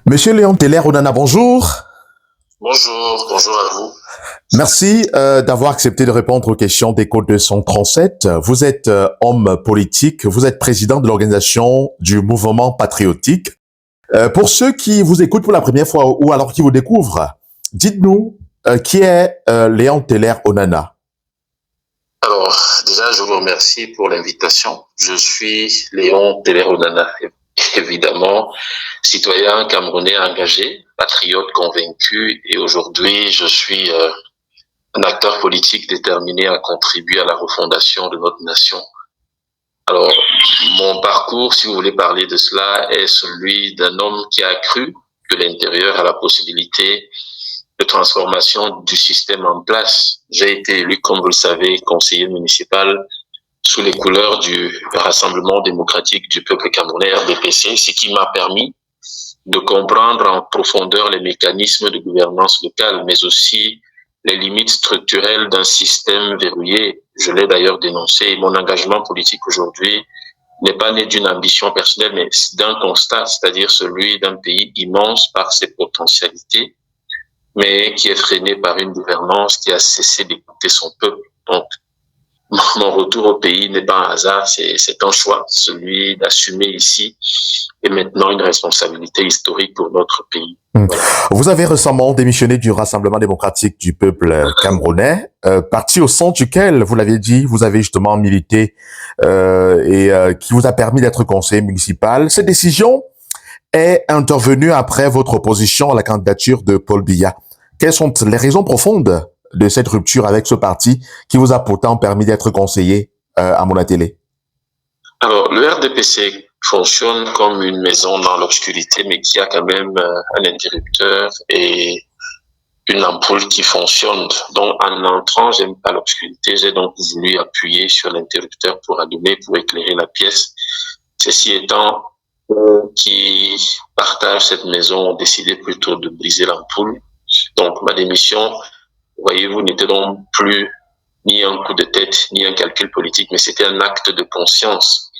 Monsieur Léon Teller Onana, bonjour. Bonjour, bonjour à vous. Merci d'avoir accepté de répondre aux questions d'Écho 237. Vous êtes homme politique, vous êtes président de l'organisation du mouvement patriotique. Pour ceux qui vous écoutent pour la première fois ou alors qui vous découvrent, dites-nous qui est Léon Teller Onana. Alors, déjà, je vous remercie pour l'invitation. Je suis Léon Teller Onana, évidemment, citoyen camerounais engagé, patriote convaincu, et aujourd'hui, je suis un acteur politique déterminé à contribuer à la refondation de notre nation. Alors, mon parcours, si vous voulez parler de cela, est celui d'un homme qui a cru de l'intérieur à la possibilité de transformation du système en place. J'ai été élu, comme vous le savez, conseiller municipal sous les couleurs du Rassemblement démocratique du peuple camerounais, RDPC, ce qui m'a permis de comprendre en profondeur les mécanismes de gouvernance locale, mais aussi les limites structurelles d'un système verrouillé. Je l'ai d'ailleurs dénoncé, et mon engagement politique aujourd'hui n'est pas né d'une ambition personnelle, mais d'un constat, c'est-à-dire celui d'un pays immense par ses potentialités, mais qui est freiné par une gouvernance qui a cessé d'écouter son peuple. Donc, mon retour au pays n'est pas un hasard, c'est un choix, celui d'assumer ici et maintenant une responsabilité historique pour notre pays. Voilà. Vous avez récemment démissionné du Rassemblement démocratique du peuple camerounais, parti au sein duquel, vous l'avez dit, vous avez justement milité qui vous a permis d'être conseiller municipal. Cette décision est intervenue après votre opposition à la candidature de Paul Biya. Quelles sont les raisons profondes de cette rupture avec ce parti qui vous a pourtant permis d'être conseiller à Monatélé? Alors, le RDPC fonctionne comme une maison dans l'obscurité, mais qui a quand même un interrupteur et une ampoule qui fonctionne. Donc, en entrant, j'aime pas l'obscurité, j'ai donc voulu appuyer sur l'interrupteur pour allumer, pour éclairer la pièce. Ceci étant, qui partagent cette maison ont décidé plutôt de briser l'ampoule. Donc, ma démission, voyez-vous, n'était donc plus ni un coup de tête, ni un calcul politique, mais c'était un acte de conscience.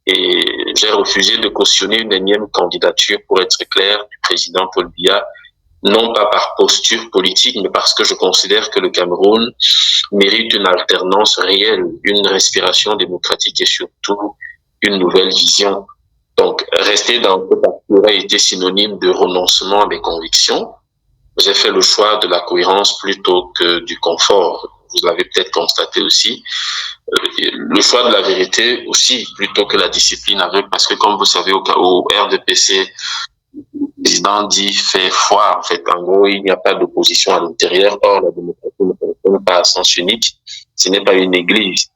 Et j'ai refusé de cautionner une énième candidature, pour être clair, du président Paul Biya, non pas par posture politique, mais parce que je considère que le Cameroun mérite une alternance réelle, une respiration démocratique et surtout une nouvelle vision. Donc, rester dans ce parti aurait été synonyme de renoncement à mes convictions. J'ai fait le choix de la cohérence plutôt que du confort. Vous l'avez peut-être constaté aussi. Le choix de la vérité aussi, plutôt que la discipline aveugle, parce que comme vous savez, au RDPC, le président dit fait foi. En fait, en gros, il n'y a pas d'opposition à l'intérieur. Or, la démocratie ne fonctionne pas à sens unique. Ce n'est pas une église.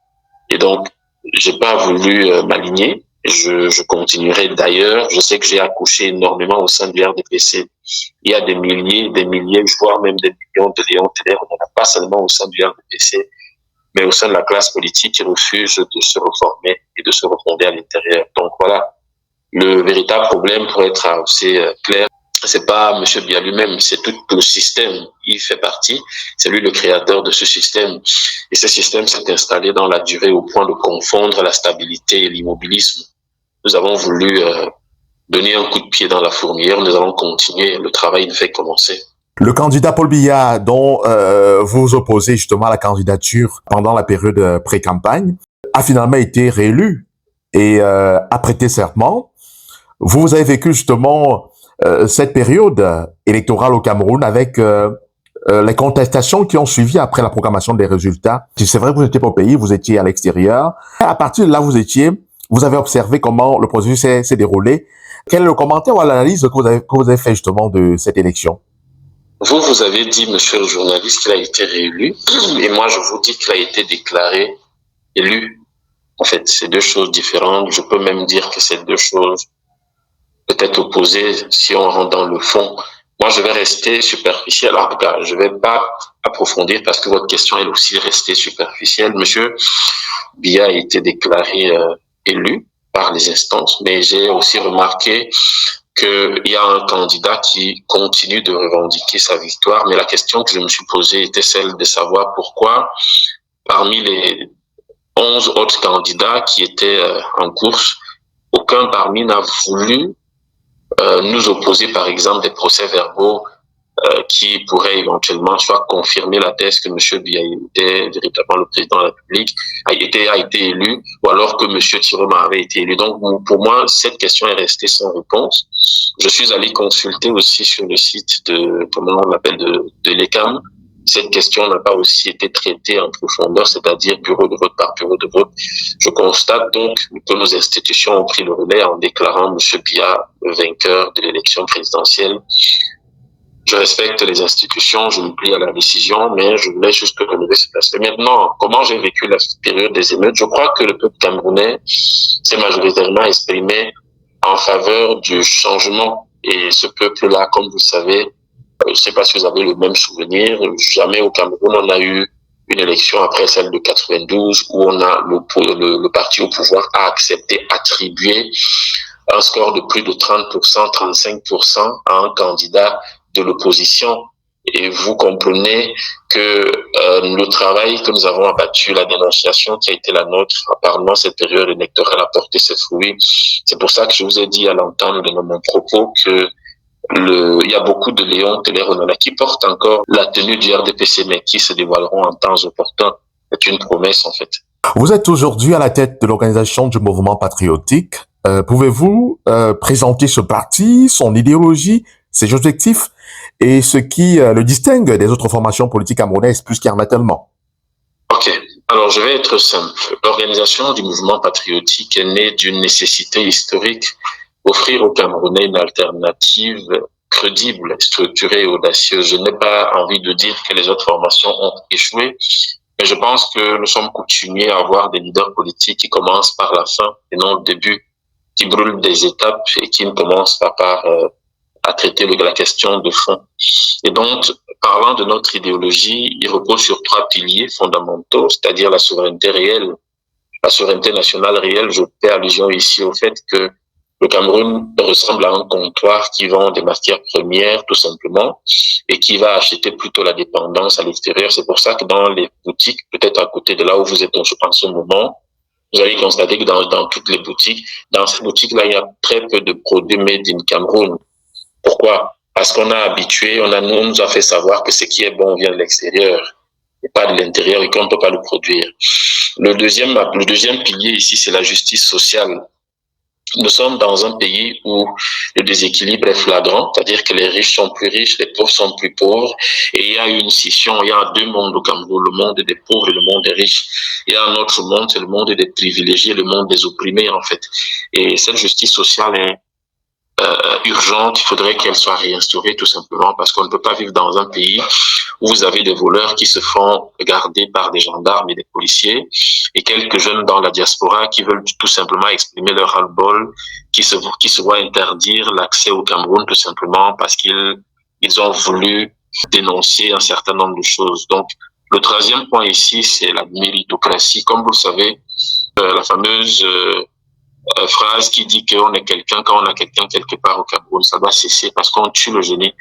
Et donc, j'ai pas voulu m'aligner. Je continuerai d'ailleurs. Je sais que j'ai accouché énormément au sein du RDPC. Il y a des milliers, voire même des millions de Léon Teller. On n'en a pas seulement au sein du RDPC, mais au sein de la classe politique qui refuse de se reformer et de se refonder à l'intérieur. Donc voilà, le véritable problème, pour être assez clair, c'est pas M. Biya lui-même, c'est tout le système. Il fait partie, c'est lui le créateur de ce système. Et ce système s'est installé dans la durée au point de confondre la stabilité et l'immobilisme. Nous avons voulu donner un coup de pied dans la fourmilière, nous allons continuer, le travail ne fait commencer. Le candidat Paul Biya, dont vous vous opposez justement à la candidature pendant la période pré-campagne, a finalement été réélu et a prêté serment. Vous avez vécu justement cette période électorale au Cameroun avec les contestations qui ont suivi après la proclamation des résultats. C'est vrai que vous n'étiez pas au pays, vous étiez à l'extérieur. À partir de là, vous avez observé comment le processus s'est déroulé. Quel est le commentaire ou l'analyse que vous avez fait justement de cette élection? Vous avez dit, monsieur le journaliste, qu'il a été réélu, et moi je vous dis qu'il a été déclaré élu. En fait, c'est deux choses différentes. Je peux même dire que c'est deux choses peut-être opposées si on rentre dans le fond. Moi, je vais rester superficiel. En tout cas, je vais pas approfondir parce que votre question est aussi restée superficielle. Monsieur Biya a été déclaré élu par les instances, mais j'ai aussi remarqué qu'il y a un candidat qui continue de revendiquer sa victoire, mais la question que je me suis posée était celle de savoir pourquoi, parmi les 11 autres candidats qui étaient en course, aucun parmi n'a voulu nous opposer par exemple des procès-verbaux qui pourraient éventuellement soit confirmer la thèse que M. Biya était véritablement le président de la République, a été élu, ou alors que M. Tiroma avait été élu. Donc pour moi, cette question est restée sans réponse. Je suis allé consulter aussi sur le site de, comment on l'appelle, de l'ECAM. Cette question n'a pas aussi été traitée en profondeur, c'est-à-dire bureau de vote par bureau de vote. Je constate donc que nos institutions ont pris le relais en déclarant M. Biya vainqueur de l'élection présidentielle. Je respecte les institutions, je me plie à la décision, mais je voulais juste relever cet aspect. Maintenant, comment j'ai vécu la période des émeutes? Je crois que le peuple camerounais s'est majoritairement exprimé en faveur du changement. Et ce peuple-là, comme vous le savez, je ne sais pas si vous avez le même souvenir, jamais au Cameroun on a eu une élection après celle de 92 où on a le parti au pouvoir a accepté, attribuer un score de plus de 30%, 35% à un candidat de l'opposition. Et vous comprenez que le travail que nous avons abattu, la dénonciation qui a été la nôtre, apparemment cette période électorale a porté ses fruits. C'est pour ça que je vous ai dit à l'entame de mon propos que il y a beaucoup de Léon Télé-Renona qui portent encore la tenue du RDPC, mais qui se dévoileront en temps opportun. C'est une promesse, en fait. Vous êtes aujourd'hui à la tête de l'organisation du mouvement patriotique. Pouvez-vous présenter ce parti, son idéologie, ses objectifs et ce qui le distingue des autres formations politiques camerounaises, puisqu'il y en a tellement? Ok. Alors, je vais être simple. L'organisation du mouvement patriotique est née d'une nécessité historique, offrir aux Camerounais une alternative crédible, structurée et audacieuse. Je n'ai pas envie de dire que les autres formations ont échoué, mais je pense que nous sommes coutumiers à avoir des leaders politiques qui commencent par la fin et non le début, qui brûlent des étapes et qui ne commencent pas par à traiter la question de fond. Et donc, parlant de notre idéologie, il repose sur 3 piliers fondamentaux, c'est-à-dire la souveraineté réelle, la souveraineté nationale réelle. Je fais allusion ici au fait que le Cameroun ressemble à un comptoir qui vend des matières premières, tout simplement, et qui va acheter plutôt la dépendance à l'extérieur. C'est pour ça que dans les boutiques, peut-être à côté de là où vous êtes en ce moment, vous allez constater que dans toutes les boutiques, dans ces boutiques-là, il y a très peu de produits made in Cameroun. Pourquoi? Parce qu'on a habitué, on nous a fait savoir que ce qui est bon vient de l'extérieur et pas de l'intérieur et qu'on ne peut pas le produire. Le deuxième pilier ici, c'est la justice sociale. Nous sommes dans un pays où le déséquilibre est flagrant, c'est-à-dire que les riches sont plus riches, les pauvres sont plus pauvres, et il y a une scission, il y a 2 mondes au Cameroun, le monde des pauvres et le monde des riches. Il y a un autre monde, c'est le monde des privilégiés, le monde des opprimés, en fait. Et cette justice sociale est urgente, il faudrait qu'elle soit réinstaurée tout simplement parce qu'on ne peut pas vivre dans un pays où vous avez des voleurs qui se font garder par des gendarmes et des policiers et quelques jeunes dans la diaspora qui veulent tout simplement exprimer leur ras-le-bol, qui se voient interdire l'accès au Cameroun tout simplement parce qu'ils ont voulu dénoncer un certain nombre de choses. Donc, le 3e point ici, c'est la méritocratie. Comme vous le savez, la fameuse phrase qui dit qu'on est quelqu'un quand on a quelqu'un quelque part au Cameroun, ça doit cesser parce qu'on tue le génie.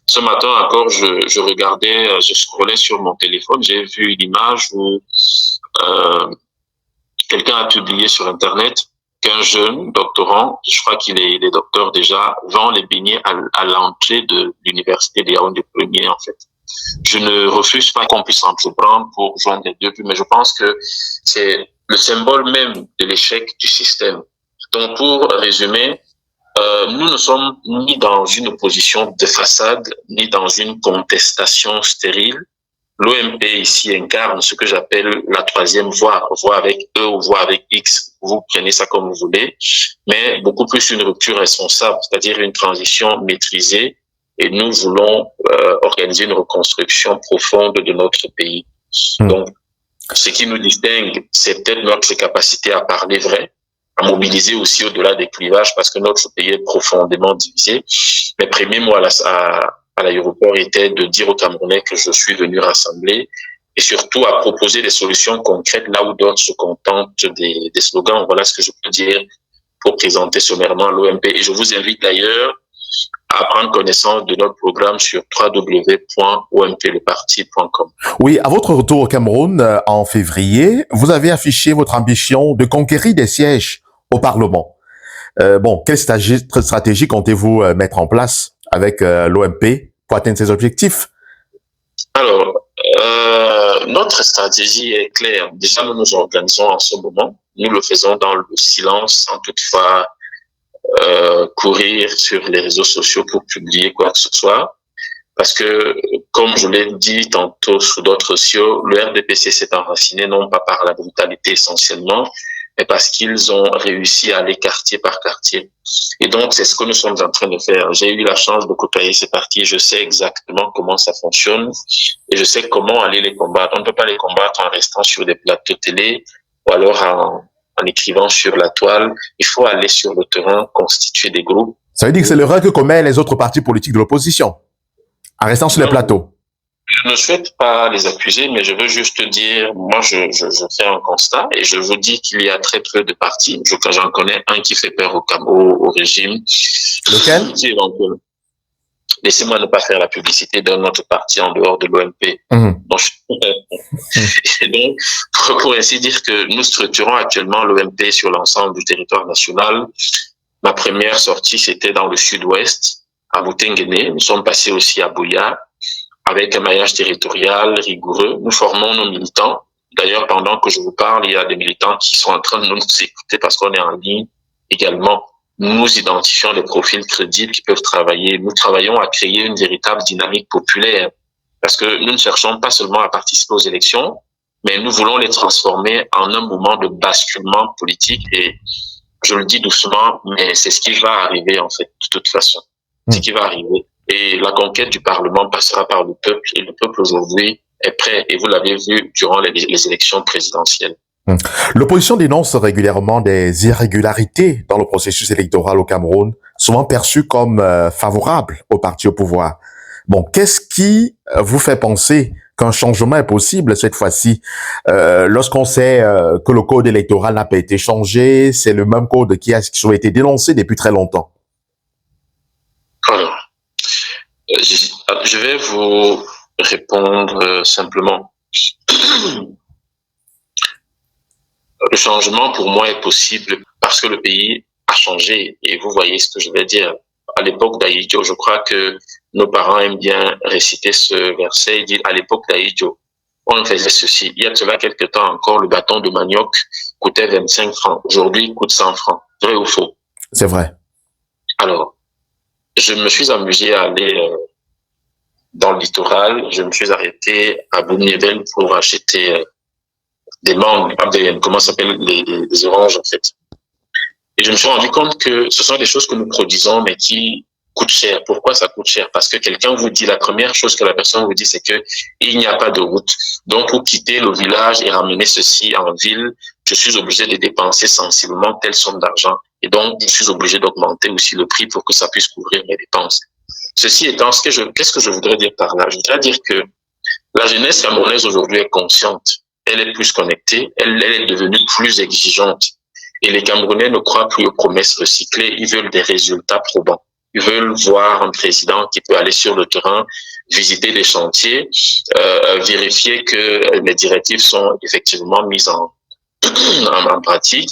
Ce matin encore, je regardais, je scrollais sur mon téléphone, j'ai vu une image où quelqu'un a publié sur Internet qu'un jeune doctorant, je crois qu'il est docteur déjà, vend les beignets à l'entrée de l'université de Yaoundé premier en fait. Je ne refuse pas qu'on puisse entreprendre pour joindre les deux buts, mais je pense que c'est le symbole même de l'échec du système. Donc, pour résumer, nous ne sommes ni dans une opposition de façade, ni dans une contestation stérile. L'OMP ici incarne ce que j'appelle la 3e voie, voie avec E ou voie avec X, vous prenez ça comme vous voulez, mais beaucoup plus une rupture responsable, c'est-à-dire une transition maîtrisée, et nous voulons organiser une reconstruction profonde de notre pays. Donc, ce qui nous distingue, c'est peut-être notre capacité à parler vrai, à mobiliser aussi au-delà des clivages parce que notre pays est profondément divisé. Mes premiers mots à l'aéroport étaient de dire aux Camerounais que je suis venu rassembler et surtout à proposer des solutions concrètes là où d'autres se contentent des slogans. Voilà ce que je peux dire pour présenter sommairement l'OMP. Et je vous invite d'ailleurs à prendre connaissance de notre programme sur www.ompleparti.com. Oui, à votre retour au Cameroun en février, vous avez affiché votre ambition de conquérir des sièges au Parlement. Bon, quelle stratégie comptez-vous mettre en place avec l'OMP pour atteindre ces objectifs? Alors, notre stratégie est claire. Déjà, nous nous organisons en ce moment. Nous le faisons dans le silence, sans toutefois courir sur les réseaux sociaux pour publier quoi que ce soit. Parce que, comme je l'ai dit tantôt sur d'autres sociaux, le RDPC s'est enraciné non pas par la brutalité essentiellement, mais parce qu'ils ont réussi à aller quartier par quartier. Et donc, c'est ce que nous sommes en train de faire. J'ai eu la chance de côtoyer ces partis. Je sais exactement comment ça fonctionne et je sais comment aller les combattre. On ne peut pas les combattre en restant sur des plateaux télé ou alors en écrivant sur la toile. Il faut aller sur le terrain, constituer des groupes. Ça veut dire que c'est l'erreur que commettent les autres partis politiques de l'opposition, en restant sur les plateaux. Je ne souhaite pas les accuser, mais je veux juste dire, moi, je fais un constat et je vous dis qu'il y a très peu de partis. J'en connais un qui fait peur au régime. Lequel? Laissez-moi ne pas faire la publicité d'un autre parti en dehors de l'OMP. Donc, pour ainsi dire que nous structurons actuellement l'OMP sur l'ensemble du territoire national. Ma première sortie, c'était dans le sud-ouest, à Boutenguene. Nous sommes passés aussi à Bouya, avec un maillage territorial rigoureux. Nous formons nos militants. D'ailleurs, pendant que je vous parle, il y a des militants qui sont en train de nous écouter parce qu'on est en ligne également. Nous identifions des profils crédibles qui peuvent travailler. Nous travaillons à créer une véritable dynamique populaire parce que nous ne cherchons pas seulement à participer aux élections, mais nous voulons les transformer en un moment de basculement politique et je le dis doucement, mais c'est ce qui va arriver en fait, de toute façon. C'est ce qui va arriver. Et la conquête du Parlement passera par le peuple. Et le peuple aujourd'hui est prêt. Et vous l'avez vu durant les élections présidentielles. L'opposition dénonce régulièrement des irrégularités dans le processus électoral au Cameroun, souvent perçues comme favorables au parti au pouvoir. Bon, qu'est-ce qui vous fait penser qu'un changement est possible cette fois-ci, lorsqu'on sait que le code électoral n'a pas été changé, c'est le même code qui a été dénoncé depuis très longtemps? Alors, je vais vous répondre simplement. Le changement pour moi est possible parce que le pays a changé et vous voyez ce que je vais dire. À l'époque d'Aïdjo, je crois que nos parents aiment bien réciter ce verset. Ils disent à l'époque d'Aïdjo, on faisait ceci. Il y a de cela quelques temps encore, le bâton de manioc coûtait 25 francs. Aujourd'hui, il coûte 100 francs. Vrai ou faux? C'est vrai. Alors, je me suis amusé à aller dans le littoral. Je me suis arrêté à Boumniebel pour acheter des mangues, comment ça s'appelle, les oranges en fait. Et je me suis rendu compte que ce sont des choses que nous produisons mais qui coûtent cher. Pourquoi ça coûte cher? Parce que quelqu'un vous dit, la première chose que la personne vous dit, c'est que il n'y a pas de route. Donc, pour quitter le village et ramener ceci en ville, je suis obligé de dépenser sensiblement telle somme d'argent. Et donc, je suis obligé d'augmenter aussi le prix pour que ça puisse couvrir mes dépenses. Ceci étant, qu'est-ce que je voudrais dire par là? Je voudrais dire que la jeunesse camerounaise aujourd'hui est consciente. Elle est plus connectée, elle est devenue plus exigeante. Et les Camerounais ne croient plus aux promesses recyclées, ils veulent des résultats probants. Ils veulent voir un président qui peut aller sur le terrain, visiter les chantiers, vérifier que les directives sont effectivement mises en pratique.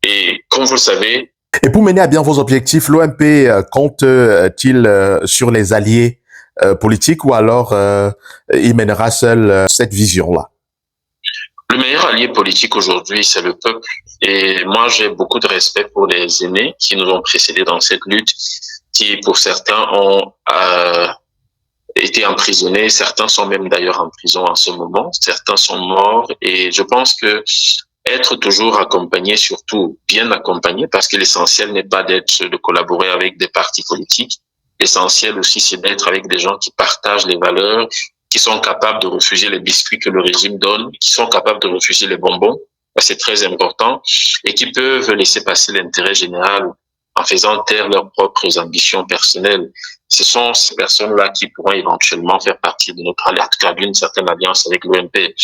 Et comme vous le savez... Et pour mener à bien vos objectifs, l'OMP compte-t-il sur les alliés politiques ou alors il mènera seul cette vision-là? Le meilleur allié politique aujourd'hui, c'est le peuple. Et moi, j'ai beaucoup de respect pour les aînés qui nous ont précédés dans cette lutte, qui, pour certains, ont été emprisonnés. Certains sont même d'ailleurs en prison en ce moment. Certains sont morts. Et je pense que être toujours accompagné, surtout bien accompagné, parce que l'essentiel n'est pas de collaborer avec des partis politiques. L'essentiel aussi, c'est d'être avec des gens qui partagent les valeurs, qui sont capables de refuser les biscuits que le régime donne, qui sont capables de refuser les bonbons, c'est très important, et qui peuvent laisser passer l'intérêt général en faisant taire leurs propres ambitions personnelles. Ce sont ces personnes-là qui pourront éventuellement faire partie de notre alliance, en tout cas d'une certaine alliance avec l'OMP.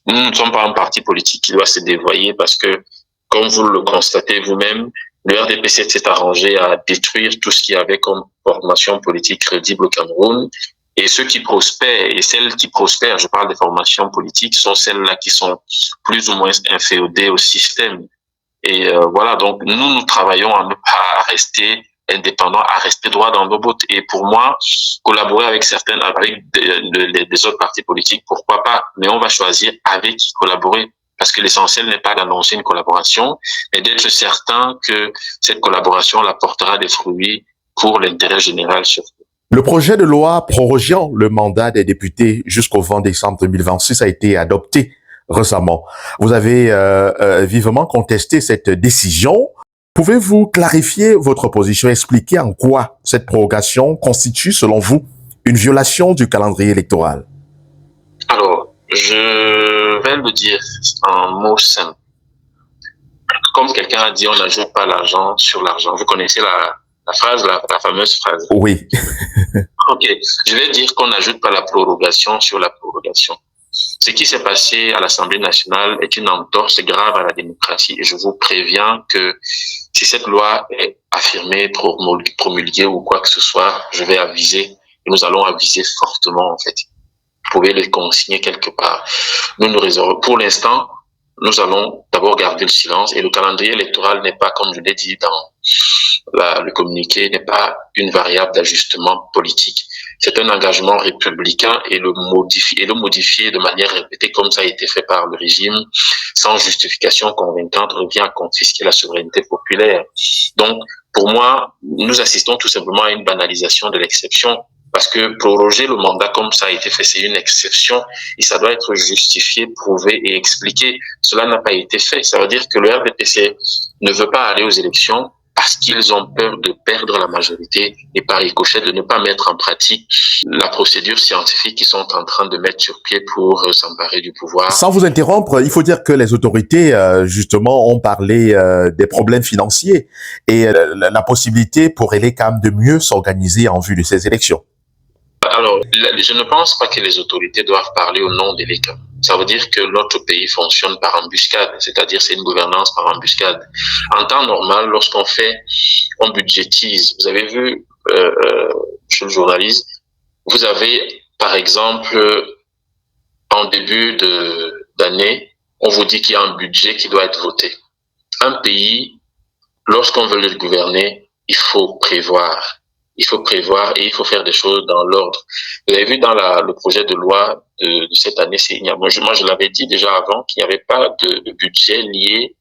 Nous ne sommes pas un parti politique qui doit se dévoyer parce que, comme vous le constatez vous-même, le RDPC s'est arrangé à détruire tout ce qu'il y avait comme formation politique crédible au Cameroun. Et ceux qui prospèrent, et celles qui prospèrent, je parle des formations politiques, sont celles-là qui sont plus ou moins inféodées au système. Et voilà, donc nous travaillons à ne pas rester indépendants, à rester droit dans nos bottes. Et pour moi, collaborer avec des autres partis politiques, pourquoi pas? Mais on va choisir avec qui collaborer. Parce que l'essentiel n'est pas d'annoncer une collaboration, mais d'être certain que cette collaboration apportera des fruits pour l'intérêt général surtout. Le projet de loi prorogeant le mandat des députés jusqu'au 20 décembre 2026 a été adopté récemment. Vous avez vivement contesté cette décision. Pouvez-vous clarifier votre position, expliquer en quoi cette prorogation constitue, selon vous, une violation du calendrier électoral? Alors, je vais le dire en mots simples. Comme quelqu'un a dit, on n'ajoute pas l'argent sur l'argent. Vous connaissez la phrase, la fameuse phrase. Oui. Ok, je vais dire qu'on n'ajoute pas la prorogation sur la prorogation. Ce qui s'est passé à l'Assemblée nationale est une entorse grave à la démocratie et je vous préviens que si cette loi est affirmée, promulguée ou quoi que ce soit, je vais aviser et nous allons aviser fortement en fait. Vous pouvez le consigner quelque part. Nous réservons, pour l'instant, nous allons d'abord garder le silence et le calendrier électoral n'est pas, comme je l'ai dit dans le communiqué, n'est pas une variable d'ajustement politique. C'est un engagement républicain et le modifier de manière répétée comme ça a été fait par le régime sans justification convaincante revient à confisquer la souveraineté populaire. Donc, pour moi, nous assistons tout simplement à une banalisation de l'exception. Parce que proroger le mandat comme ça a été fait, c'est une exception et ça doit être justifié, prouvé et expliqué. Cela n'a pas été fait. Ça veut dire que le RDPC ne veut pas aller aux élections parce qu'ils ont peur de perdre la majorité et par ricochet de ne pas mettre en pratique la procédure scientifique qu'ils sont en train de mettre sur pied pour s'emparer du pouvoir. Sans vous interrompre, il faut dire que les autorités, justement, ont parlé des problèmes financiers et la possibilité pour l'ECAM de mieux s'organiser en vue de ces élections. Alors, je ne pense pas que les autorités doivent parler au nom de l'État. Ça veut dire que notre pays fonctionne par embuscade, c'est-à-dire c'est une gouvernance par embuscade. En temps normal, lorsqu'on budgétise. Vous avez vu, je suis le journaliste, vous avez, par exemple, en début d'année, on vous dit qu'il y a un budget qui doit être voté. Un pays, lorsqu'on veut le gouverner, il faut prévoir. Il faut prévoir et il faut faire des choses dans l'ordre. Vous avez vu dans le projet de loi de cette année, moi je l'avais dit déjà avant qu'il n'y avait pas de budget lié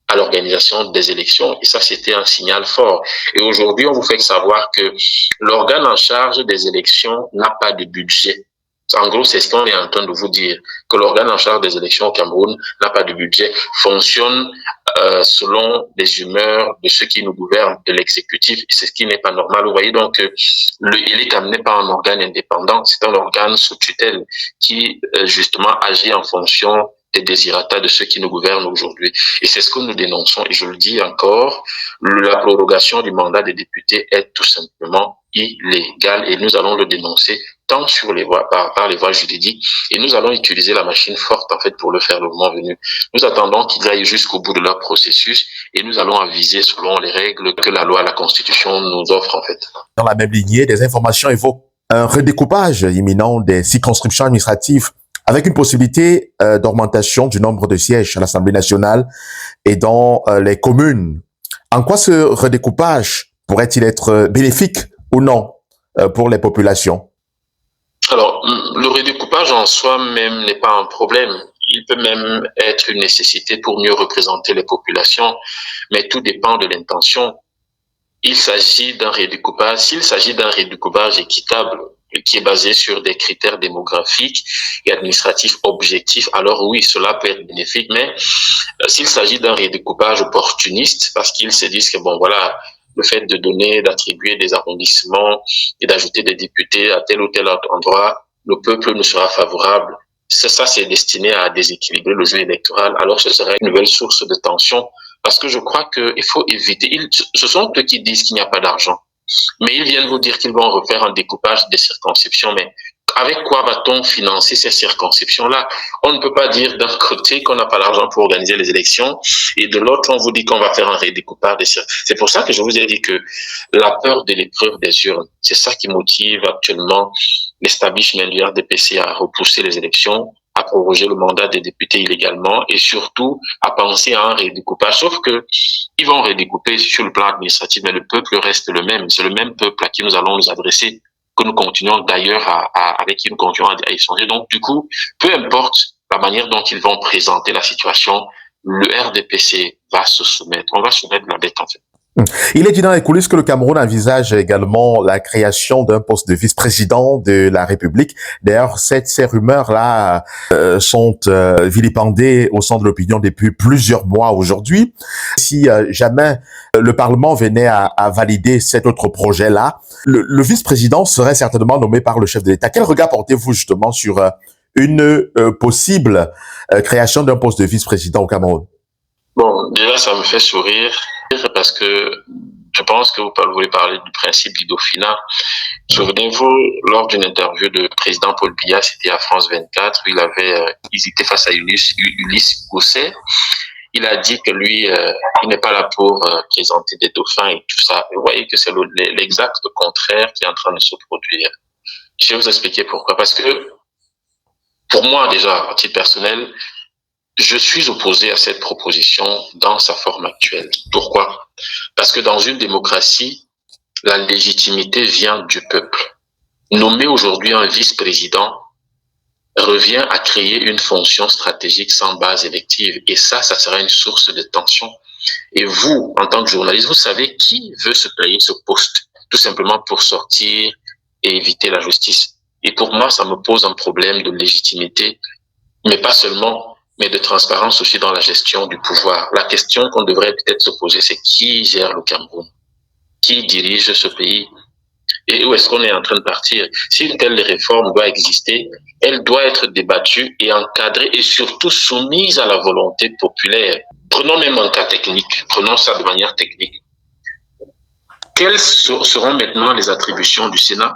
à l'organisation des élections. Et ça, c'était un signal fort. Et aujourd'hui, on vous fait savoir que l'organe en charge des élections n'a pas de budget. En gros, c'est ce qu'on est en train de vous dire, que l'organe en charge des élections au Cameroun n'a pas de budget, fonctionne selon les humeurs de ceux qui nous gouvernent, de l'exécutif, c'est ce qui n'est pas normal. Vous voyez donc que l'Élecam n'est pas un organe indépendant, c'est un organe sous tutelle qui justement agit en fonction des désirata de ceux qui nous gouvernent aujourd'hui. Et c'est ce que nous dénonçons, et je le dis encore, la prorogation du mandat des députés est tout simplement illégale et nous allons le dénoncer tant sur les voies, par les voies juridiques et nous allons utiliser la machine forte en fait pour le faire le moment venu. Nous attendons qu'ils aillent jusqu'au bout de leur processus et nous allons aviser selon les règles que la loi, la Constitution nous offre en fait. Dans la même lignée, des informations évoquent un redécoupage imminent des circonscriptions administratives avec une possibilité d'augmentation du nombre de sièges à l'Assemblée nationale et dans les communes. En quoi ce redécoupage pourrait-il être bénéfique ou non pour les populations? Alors, le redécoupage en soi-même n'est pas un problème. Il peut même être une nécessité pour mieux représenter les populations, mais tout dépend de l'intention. Il s'agit d'un redécoupage, s'il s'agit d'un redécoupage équitable, qui est basé sur des critères démographiques et administratifs objectifs, alors oui, cela peut être bénéfique, mais s'il s'agit d'un redécoupage opportuniste, parce qu'ils se disent que bon voilà, le fait de donner, d'attribuer des arrondissements et d'ajouter des députés à tel ou tel autre endroit, le peuple ne sera favorable. Ça, c'est destiné à déséquilibrer le jeu électoral, alors ce serait une nouvelle source de tension, parce que je crois qu'il faut éviter, ce sont eux qui disent qu'il n'y a pas d'argent. Mais ils viennent vous dire qu'ils vont refaire un découpage des circonscriptions. Mais avec quoi va-t-on financer ces circonscriptions-là? On ne peut pas dire d'un côté qu'on n'a pas l'argent pour organiser les élections et de l'autre, on vous dit qu'on va faire un redécoupage des circonscriptions. C'est pour ça que je vous ai dit que la peur de l'épreuve des urnes, c'est ça qui motive actuellement l'establishment du RDPC à repousser les élections, à proroger le mandat des députés illégalement et surtout à penser à un redécoupage. Sauf que ils vont redécouper sur le plan administratif, mais le peuple reste le même. C'est le même peuple à qui nous allons nous adresser, que nous continuons d'ailleurs avec qui nous continuons à échanger. Donc, du coup, peu importe la manière dont ils vont présenter la situation, le RDPC va se soumettre. On va soumettre la bête, en fait. Il est dit dans les coulisses que le Cameroun envisage également la création d'un poste de vice-président de la République. D'ailleurs, ces rumeurs-là sont vilipendées au sein de l'opinion depuis plusieurs mois aujourd'hui. Si jamais le Parlement venait à valider cet autre projet-là, le vice-président serait certainement nommé par le chef de l'État. Quel regard portez-vous justement sur une possible création d'un poste de vice-président au Cameroun? Bon, déjà, ça me fait sourire parce que je pense que vous voulez parler du principe du Dauphinat. Souvenez-vous, lors d'une interview de président Paul Biya, c'était à France 24, où il avait hésité face à Ulysse Gosset. Il a dit que lui, il n'est pas là pour présenter des dauphins et tout ça. Vous voyez que c'est l'exact contraire qui est en train de se produire. Je vais vous expliquer pourquoi. Parce que, pour moi, déjà, à titre personnel, je suis opposé à cette proposition dans sa forme actuelle. Pourquoi? Parce que dans une démocratie, la légitimité vient du peuple. Nommer aujourd'hui un vice-président revient à créer une fonction stratégique sans base élective. Et ça sera une source de tension. Et vous, en tant que journaliste, vous savez qui veut se payer ce poste, tout simplement pour sortir et éviter la justice. Et pour moi, ça me pose un problème de légitimité, mais pas seulement, mais de transparence aussi dans la gestion du pouvoir. La question qu'on devrait peut-être se poser, c'est qui gère le Cameroun? Qui dirige ce pays? Et où est-ce qu'on est en train de partir? Si une telle réforme doit exister, elle doit être débattue et encadrée et surtout soumise à la volonté populaire. Prenons même un cas technique, prenons ça de manière technique. Quelles seront maintenant les attributions du Sénat?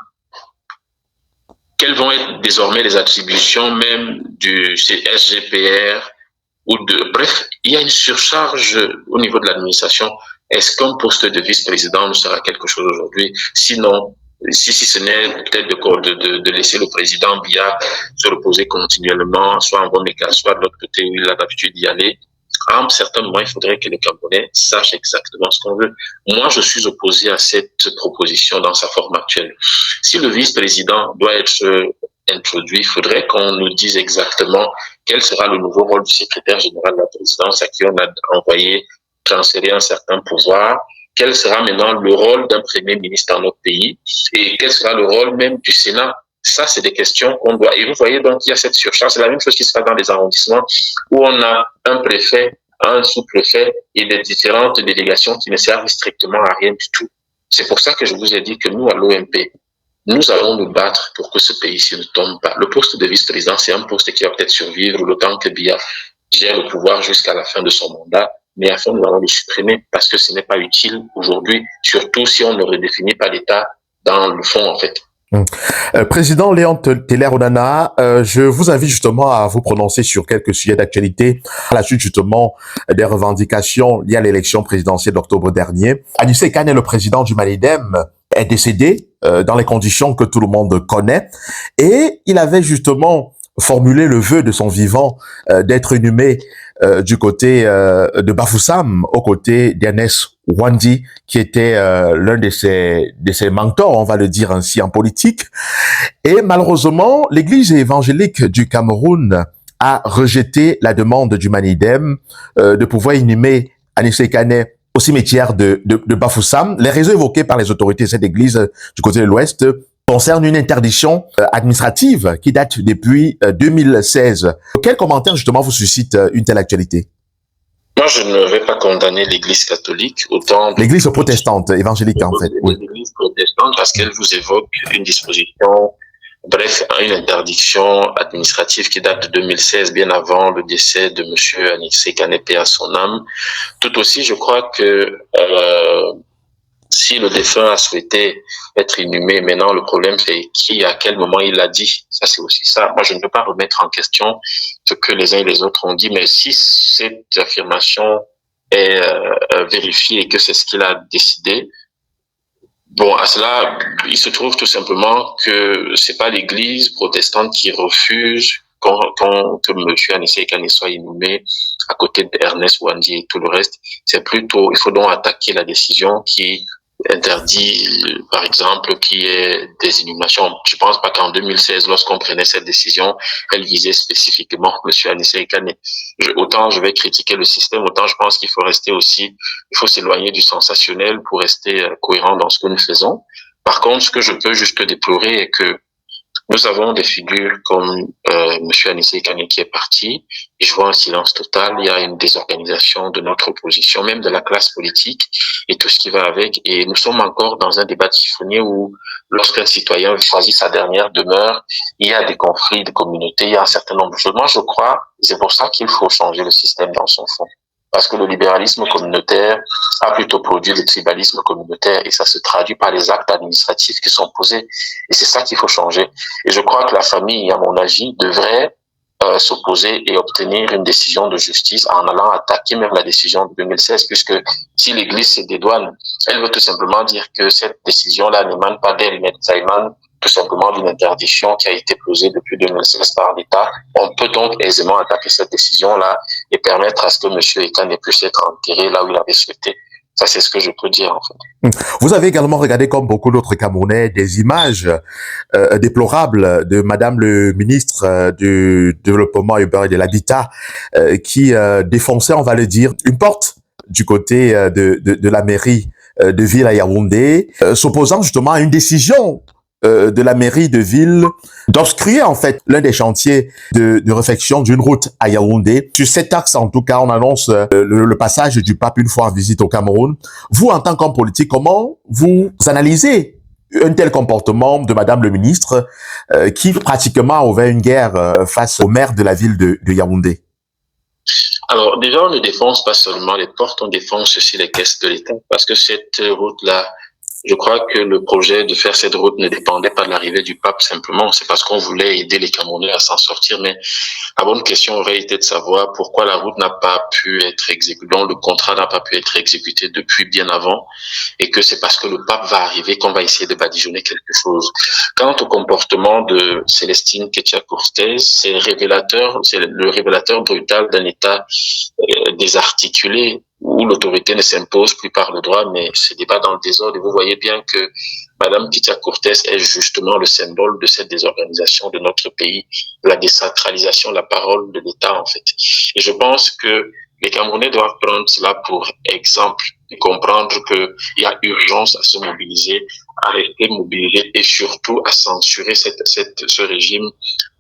Quelles vont être désormais les attributions même du SGPR ou de... Bref, il y a une surcharge au niveau de l'administration. Est-ce qu'un poste de vice-président sera quelque chose aujourd'hui? Sinon, si ce n'est peut-être de laisser le président Biya se reposer continuellement, soit en Boméka, soit de l'autre côté où il a l'habitude d'y aller, à un certain moment, il faudrait que les Camerounais sachent exactement ce qu'on veut. Moi, je suis opposé à cette proposition dans sa forme actuelle. Si le vice-président doit être introduit, il faudrait qu'on nous dise exactement quel sera le nouveau rôle du secrétaire général de la présidence à qui on a envoyé transférer un certain pouvoir, quel sera maintenant le rôle d'un premier ministre dans notre pays et quel sera le rôle même du Sénat. Ça, c'est des questions qu'on doit... Et vous voyez, donc, il y a cette surcharge. C'est la même chose qui se passe dans les arrondissements où on a un préfet, un sous-préfet et des différentes délégations qui ne servent strictement à rien du tout. C'est pour ça que je vous ai dit que nous, à l'OMP, nous allons nous battre pour que ce pays-ci ne tombe pas. Le poste de vice-président, c'est un poste qui va peut-être survivre le temps que Biya gère le pouvoir jusqu'à la fin de son mandat. Mais à la fin, nous allons le supprimer parce que ce n'est pas utile aujourd'hui, surtout si on ne redéfinit pas l'État dans le fond, en fait. Président Léon Teller Onana, je vous invite justement à vous prononcer sur quelques sujets d'actualité à la suite justement des revendications liées à l'élection présidentielle d'octobre dernier. Anissé Kane, le président du Malidem, est décédé dans les conditions que tout le monde connaît et il avait justement formulé le vœu de son vivant d'être inhumé du côté de Bafoussam, aux côtés d'Ernest Wandi, qui était l'un de ses mentors, on va le dire ainsi, en politique. Et malheureusement, l'Église évangélique du Cameroun a rejeté la demande du Manidem de pouvoir inhumer Anissé Kane au cimetière de Bafoussam. Les raisons évoquées par les autorités de cette église du côté de l'Ouest concerne une interdiction administrative qui date depuis 2016. Quel commentaire justement vous suscite une telle actualité? Moi, je ne vais pas condamner l'Église catholique autant... L'Église protestante, évangélique en fait. Oui. L'Église protestante parce qu'elle vous évoque une disposition, bref, une interdiction administrative qui date de 2016, bien avant le décès de M. Anissé Kane, paix à son âme. Tout aussi, je crois que... si le défunt a souhaité être inhumé, maintenant le problème c'est qui, à quel moment il l'a dit. Ça c'est aussi ça. Moi je ne peux pas remettre en question ce que les uns et les autres ont dit, mais si cette affirmation est vérifiée et que c'est ce qu'il a décidé, bon à cela il se trouve tout simplement que c'est pas l'Église protestante qui refuse que M. Anissé Kane soit inhumé à côté d'Ernest Ouandi et tout le reste, c'est plutôt, il faut donc attaquer la décision qui interdit, par exemple, qu'il y ait des inhumations. Je pense pas qu'en 2016, lorsqu'on prenait cette décision, elle visait spécifiquement M. Anissé Kane. Autant je vais critiquer le système, autant je pense qu'il faut rester aussi, il faut s'éloigner du sensationnel pour rester cohérent dans ce que nous faisons. Par contre, ce que je peux juste déplorer est que nous avons des figures comme Monsieur Anissé Kane qui est parti, et je vois un silence total. Il y a une désorganisation de notre opposition, même de la classe politique, et tout ce qui va avec. Et nous sommes encore dans un débat chiffonnier où, lorsqu'un citoyen choisit sa dernière demeure, il y a des conflits de communauté, il y a un certain nombre de choses. Moi, je crois, c'est pour ça qu'il faut changer le système dans son fond. Parce que le libéralisme communautaire a plutôt produit le tribalisme communautaire et ça se traduit par les actes administratifs qui sont posés. Et c'est ça qu'il faut changer. Et je crois que la famille, à mon avis, devrait s'opposer et obtenir une décision de justice en allant attaquer même la décision de 2016, puisque si l'Église se dédouane, elle veut tout simplement dire que cette décision-là n'émane pas d'elle, mais ça émane tout simplement d'une interdiction qui a été posée depuis 2016 par l'État. On peut donc aisément attaquer cette décision-là et permettre à ce que M. Ekane puisse être enterré là où il avait souhaité. Ça, c'est ce que je peux dire, en fait. Vous avez également regardé, comme beaucoup d'autres Camerounais, des images déplorables de Madame le ministre du Développement urbain et de l'Habitat qui défonçait, on va le dire, une porte du côté de la mairie de ville à Yaoundé, s'opposant justement à une décision de la mairie de ville d'obstruer en fait l'un des chantiers de réfection d'une route à Yaoundé. Sur cet axe, en tout cas, on annonce le passage du pape une fois en visite au Cameroun. Vous, en tant qu'homme politique, comment vous analysez un tel comportement de Madame le ministre qui pratiquement a ouvert une guerre face au maire de la ville de Yaoundé? Alors, déjà, on ne défonce pas seulement les portes, on défonce aussi les caisses de l'État parce que cette route-là, je crois que le projet de faire cette route ne dépendait pas de l'arrivée du pape simplement. C'est parce qu'on voulait aider les Camerounais à s'en sortir. Mais la bonne question aurait été de savoir pourquoi la route n'a pas pu être exécutée, dont le contrat n'a pas pu être exécuté depuis bien avant. Et que c'est parce que le pape va arriver qu'on va essayer de badigeonner quelque chose. Quant au comportement de Célestine Ketcha-Cortez, c'est révélateur, c'est le révélateur brutal d'un État désarticulé, où l'autorité ne s'impose plus par le droit, mais se débat dans le désordre. Et vous voyez bien que Madame Ketcha-Cortez est justement le symbole de cette désorganisation de notre pays, la décentralisation, la parole de l'État, en fait. Et je pense que les Camerounais doivent prendre cela pour exemple et comprendre qu'il y a urgence à se mobiliser, à rester mobilisé et surtout à censurer ce régime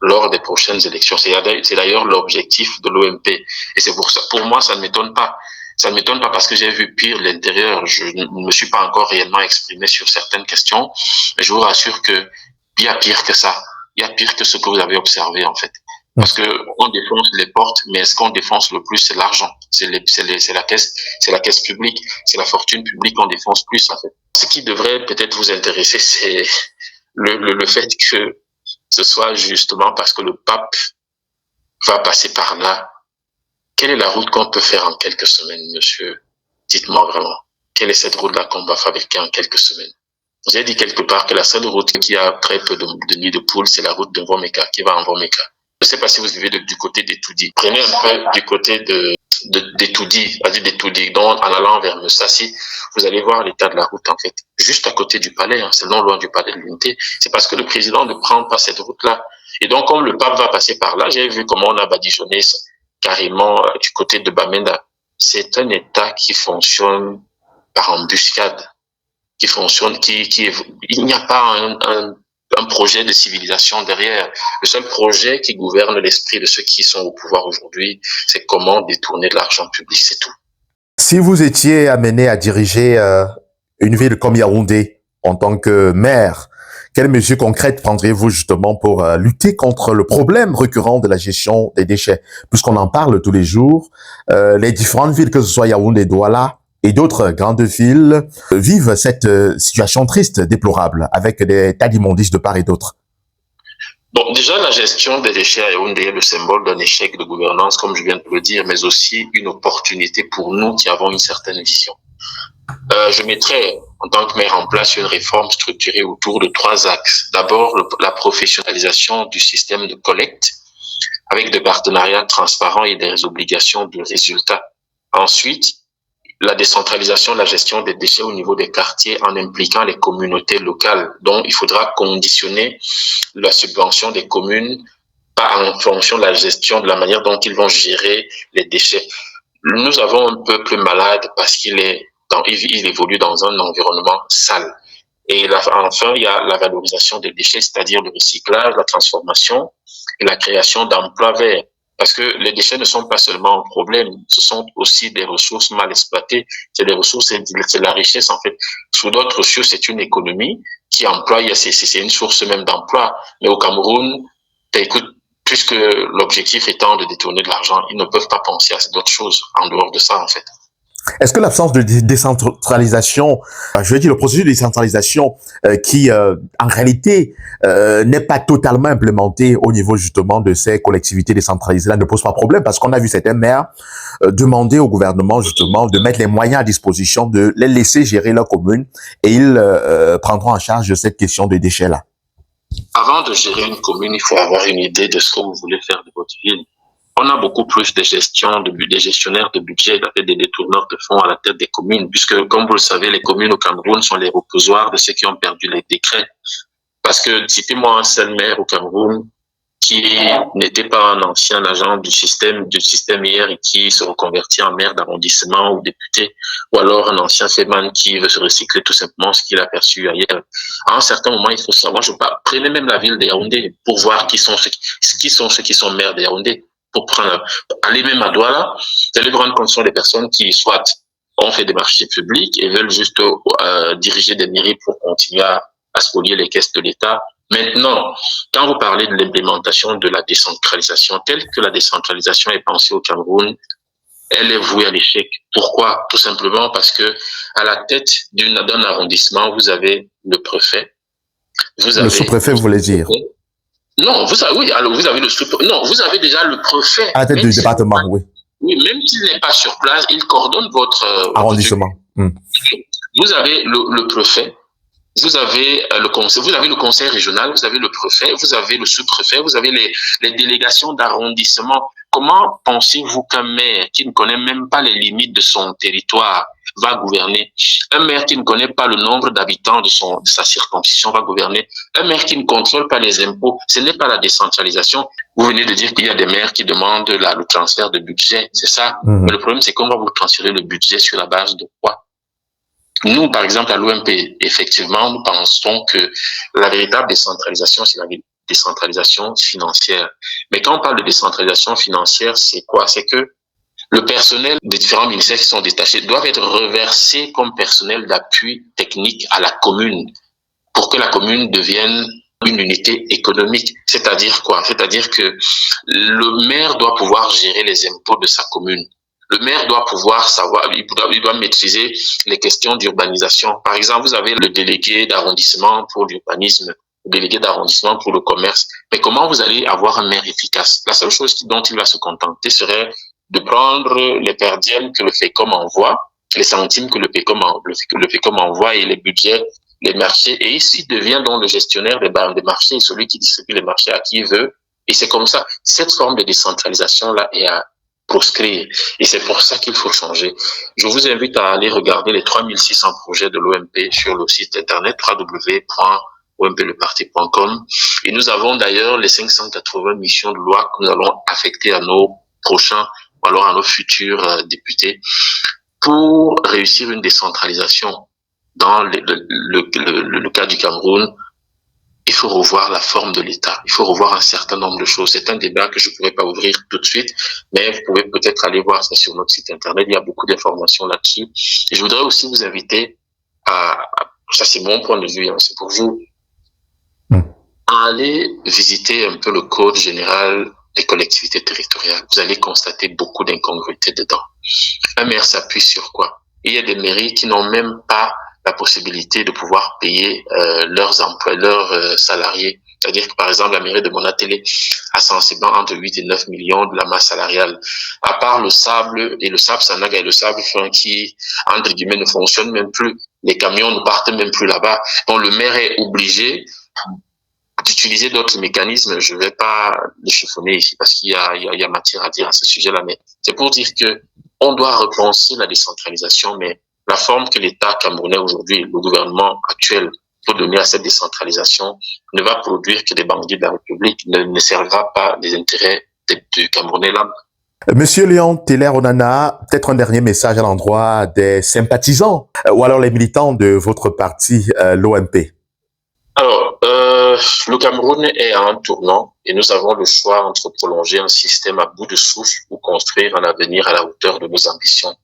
lors des prochaines élections. C'est d'ailleurs l'objectif de l'OMP. Et c'est pour ça, pour moi, ça ne m'étonne pas. Ça ne m'étonne pas parce que j'ai vu pire de l'intérieur. Je ne me suis pas encore réellement exprimé sur certaines questions, mais je vous rassure que il y a pire que ça. Il y a pire que ce que vous avez observé, en fait. Parce que on défonce les portes, mais ce qu'on défonce le plus, c'est l'argent. C'est la caisse publique, c'est la fortune publique qu'on défonce plus, en fait. Ce qui devrait peut-être vous intéresser, c'est le fait que ce soit justement parce que le pape va passer par là. Quelle est la route qu'on peut faire en quelques semaines, monsieur? Dites-moi vraiment. Quelle est cette route-là qu'on va fabriquer en quelques semaines? J'ai dit quelque part que la seule route qui a très peu de nids de poules, c'est la route de Vomeka, qui va en Vomeka. Je ne sais pas si vous vivez du côté d'Etoudi. Prenez un peu du côté d'Etoudi, donc en allant vers Messassi, vous allez voir l'état de la route, en fait. Juste à côté du palais, hein, c'est non loin du palais de l'Unité. C'est parce que le président ne prend pas cette route-là. Et donc, comme le pape va passer par là, j'ai vu comment on a badigeonné carrément du côté de Bamenda. C'est un État qui fonctionne par embuscade, qui fonctionne, il n'y a pas un projet de civilisation derrière. Le seul projet qui gouverne l'esprit de ceux qui sont au pouvoir aujourd'hui, c'est comment détourner de l'argent public, c'est tout. Si vous étiez amené à diriger une ville comme Yaoundé en tant que maire, quelles mesures concrètes prendriez-vous justement pour lutter contre le problème récurrent de la gestion des déchets? Puisqu'on en parle tous les jours, les différentes villes, que ce soit Yaoundé, Douala et d'autres grandes villes, vivent cette situation triste, déplorable, avec des tas d'immondices de part et d'autre. Bon, déjà, la gestion des déchets à Yaoundé est le symbole d'un échec de gouvernance, comme je viens de le dire, mais aussi une opportunité pour nous qui avons une certaine vision. Je mettrai, en tant que maire, en place une réforme structurée autour de 3 axes. D'abord, la professionnalisation du système de collecte. avec des partenariats transparents et des obligations de résultat. Ensuite, la décentralisation de la gestion des déchets au niveau des quartiers en impliquant les communautés locales. Donc, il faudra conditionner la subvention des communes pas en fonction de la gestion, de la manière dont ils vont gérer les déchets. Nous avons un peuple malade parce il évolue dans un environnement sale. Et enfin, il y a la valorisation des déchets, c'est-à-dire le recyclage, la transformation et la création d'emplois verts. Parce que les déchets ne sont pas seulement un problème, ce sont aussi des ressources mal exploitées. C'est des ressources, c'est la richesse en fait. Sous d'autres cieux, c'est une économie qui emploie, c'est une source même d'emploi. Mais au Cameroun, écoute, puisque l'objectif étant de détourner de l'argent, ils ne peuvent pas penser à d'autres choses en dehors de ça en fait. Est-ce que l'absence de décentralisation, je veux dire le processus de décentralisation qui en réalité n'est pas totalement implémenté au niveau justement de ces collectivités décentralisées-là ne pose pas problème parce qu'on a vu certains maires demander au gouvernement justement de mettre les moyens à disposition, de les laisser gérer leur commune et ils prendront en charge cette question des déchets-là. Avant de gérer une commune, il faut avoir une idée de ce que vous voulez faire de votre ville. On a beaucoup plus de des gestionnaires de budget, des détourneurs de fonds à la tête des communes, puisque, comme vous le savez, les communes au Cameroun sont les reposoirs de ceux qui ont perdu les décrets. Parce que, citez-moi un seul maire au Cameroun qui n'était pas un ancien agent du système hier et qui se reconvertit en maire d'arrondissement ou député, ou alors un ancien féman qui veut se recycler tout simplement ce qu'il a perçu ailleurs. À un certain moment, il faut savoir, prenez même la ville de Yaoundé pour voir qui sont ceux qui sont maires de Yaoundé. Aller même à Douala, vous allez vous rendre compte que ce sont des personnes qui, soit ont fait des marchés publics et veulent juste diriger des mairies pour continuer à spolier les caisses de l'État. Maintenant, quand vous parlez de l'implémentation de la décentralisation, telle que la décentralisation est pensée au Cameroun, elle est vouée à l'échec. Pourquoi? Tout simplement parce que à la tête d'un arrondissement, vous avez le préfet. Le sous-préfet, vous voulez dire? Non, vous avez le sous-préfet. Non, vous avez déjà le préfet. À la tête du département, oui. Oui, même s'il n'est pas sur place, il coordonne votre arrondissement. Vous avez le préfet. Vous avez le conseil régional, vous avez le préfet, vous avez le sous-préfet, vous avez les délégations d'arrondissement. Comment pensez-vous qu'un maire qui ne connaît même pas les limites de son territoire va gouverner? Un maire qui ne connaît pas le nombre d'habitants de sa circonscription va gouverner? Un maire qui ne contrôle pas les impôts, ce n'est pas la décentralisation. Vous venez de dire qu'il y a des maires qui demandent le transfert de budget, c'est ça? Mais le problème, c'est qu'on va vous transférer le budget sur la base de quoi? Nous, par exemple, à l'OMP, effectivement, nous pensons que la véritable décentralisation, c'est la décentralisation financière. Mais quand on parle de décentralisation financière, c'est quoi? C'est que le personnel des différents ministères qui sont détachés doivent être reversés comme personnel d'appui technique à la commune pour que la commune devienne une unité économique. C'est-à-dire quoi? C'est-à-dire que le maire doit pouvoir gérer les impôts de sa commune. Le maire doit pouvoir savoir, il doit maîtriser les questions d'urbanisation. Par exemple, vous avez le délégué d'arrondissement pour l'urbanisme, le délégué d'arrondissement pour le commerce. Mais comment vous allez avoir un maire efficace? La seule chose dont il va se contenter serait de prendre les perdièmes que le FECOM envoie, les centimes que le FECOM envoie et les budgets, les marchés. Et ici devient donc le gestionnaire des marchés, celui qui distribue les marchés à qui il veut. Et c'est comme ça. Cette forme de décentralisation-là est à proscrire. Et c'est pour ça qu'il faut changer. Je vous invite à aller regarder les 3600 projets de l'OMP sur le site internet www.ompleparti.com. Et nous avons d'ailleurs les 580 missions de loi que nous allons affecter à nos prochains, ou alors à nos futurs députés pour réussir une décentralisation. Dans le cas du Cameroun, il faut revoir la forme de l'État. Il faut revoir un certain nombre de choses. C'est un débat que je ne pourrais pas ouvrir tout de suite, mais vous pouvez peut-être aller voir ça sur notre site internet. Il y a beaucoup d'informations là-dessus. Et je voudrais aussi vous inviter ça c'est mon point de vue, c'est pour vous, à aller visiter un peu le code général des collectivités territoriales. Vous allez constater beaucoup d'incongruités dedans. Un maire s'appuie sur quoi? Il y a des mairies qui n'ont même pas la possibilité de pouvoir payer leurs employés, leurs salariés. C'est-à-dire que, par exemple, la mairie de Monatélé a sensiblement entre 8 et 9 millions de la masse salariale. À part le sable Sanaga et le sable fin qui, entre guillemets, ne fonctionnent même plus. Les camions ne partent même plus là-bas. Donc, le maire est obligé d'utiliser d'autres mécanismes. Je ne vais pas les chiffonner ici parce qu'il y a matière à dire à ce sujet-là, mais c'est pour dire que on doit repenser la décentralisation, mais la forme que l'État camerounais aujourd'hui, le gouvernement actuel, peut donner à cette décentralisation ne va produire que des bandits de la République, ne servira pas les intérêts du Camerounais là. Monsieur Léon Teller-Onana, peut-être un dernier message à l'endroit des sympathisants ou alors les militants de votre parti, l'OMP. Alors, le Cameroun est à un tournant et nous avons le choix entre prolonger un système à bout de souffle ou construire un avenir à la hauteur de nos ambitions.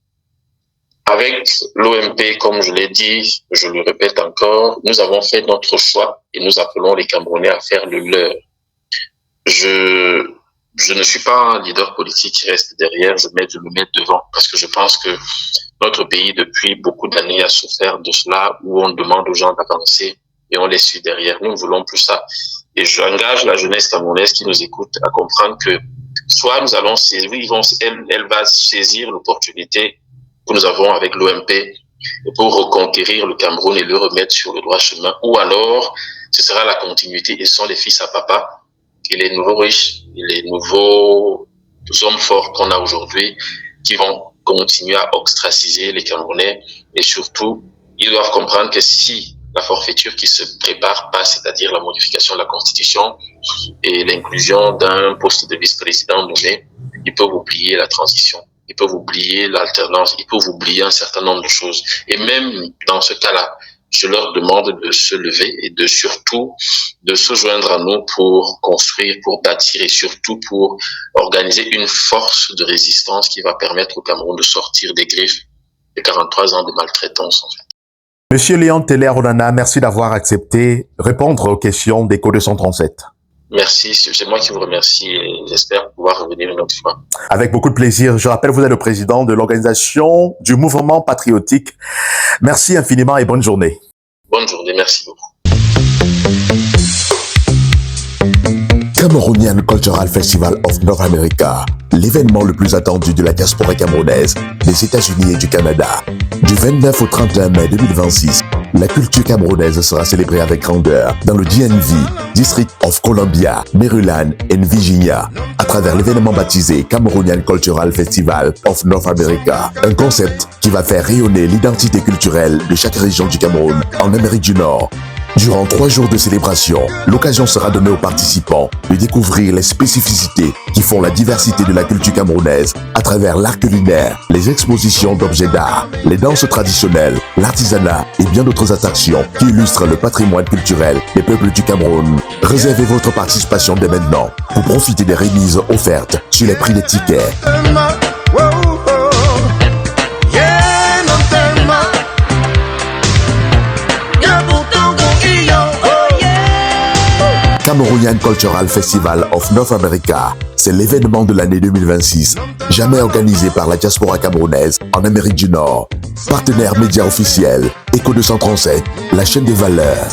Avec l'OMP, comme je l'ai dit, je le répète encore, nous avons fait notre choix et nous appelons les Camerounais à faire le leur. Je ne suis pas un leader politique qui reste derrière, je me mets devant parce que je pense que notre pays, depuis beaucoup d'années, a souffert de cela où on demande aux gens d'avancer et on les suit derrière. Nous ne voulons plus ça. Et j'engage la jeunesse camerounaise qui nous écoute à comprendre que soit nous allons saisir, elle va saisir l'opportunité que nous avons avec l'OMP pour reconquérir le Cameroun et le remettre sur le droit chemin, ou alors ce sera la continuité et ce sont les fils à papa et les nouveaux riches et les nouveaux hommes forts qu'on a aujourd'hui qui vont continuer à ostraciser les Camerounais. Et surtout, ils doivent comprendre que si la forfaiture qui se prépare pas, c'est-à-dire la modification de la Constitution et l'inclusion d'un poste de vice-président nommé, ils peuvent oublier la transition. Ils peuvent oublier l'alternance, ils peuvent oublier un certain nombre de choses. Et même dans ce cas-là, je leur demande de se lever et surtout de se joindre à nous pour construire, pour bâtir et surtout pour organiser une force de résistance qui va permettre au Cameroun de sortir des griffes de 43 ans de maltraitance, en fait. Monsieur Léon Teller-Onana, merci d'avoir accepté répondre aux questions d'Écho 237. Merci, c'est moi qui vous remercie et j'espère pouvoir revenir une autre fois. Avec beaucoup de plaisir. Je rappelle, vous êtes le président de l'organisation du mouvement patriotique. Merci infiniment et bonne journée. Bonne journée, merci beaucoup. Cameroonian Cultural Festival of North America, l'événement le plus attendu de la diaspora camerounaise, des États-Unis et du Canada. Du 29 au 31 mai 2026, la culture camerounaise sera célébrée avec grandeur dans le DMV, District of Columbia, Maryland et Virginia, à travers l'événement baptisé Cameroonian Cultural Festival of North America, un concept qui va faire rayonner l'identité culturelle de chaque région du Cameroun en Amérique du Nord. Durant 3 jours de célébration, l'occasion sera donnée aux participants de découvrir les spécificités qui font la diversité de la culture camerounaise à travers l'art culinaire, les expositions d'objets d'art, les danses traditionnelles, l'artisanat et bien d'autres attractions qui illustrent le patrimoine culturel des peuples du Cameroun. Réservez votre participation dès maintenant pour profiter des remises offertes sur les prix des tickets. Cameroonian Cultural Festival of North America, c'est l'événement de l'année 2026, jamais organisé par la diaspora camerounaise en Amérique du Nord. Partenaire média officiel, Écho 237, la chaîne des valeurs.